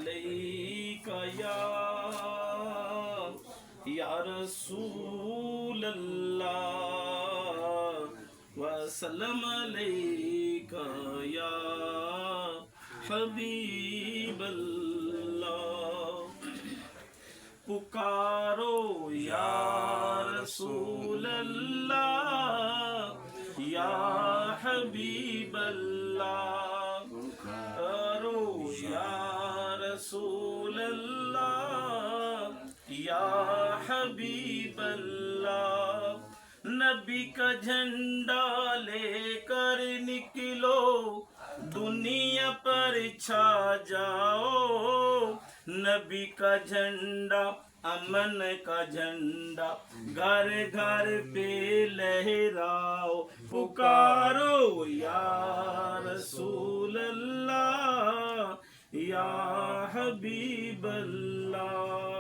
अलैका या रसूल अल्लाह वसल्लम अलैका या हबीब अल्लाह। पुकारो या रसूल अल्लाह या हबीब अल्लाह, पुकारो या रसूल अल्लाह या हबीब अल्लाह। नबी का झंडा लेकर निकलो, दुनिया पर छा जाओ। नबी का झंडा, अमन का झंडा, घर घर पे लहराओ। पुकारो या रसूल अल्लाह या हबीब अल्लाह।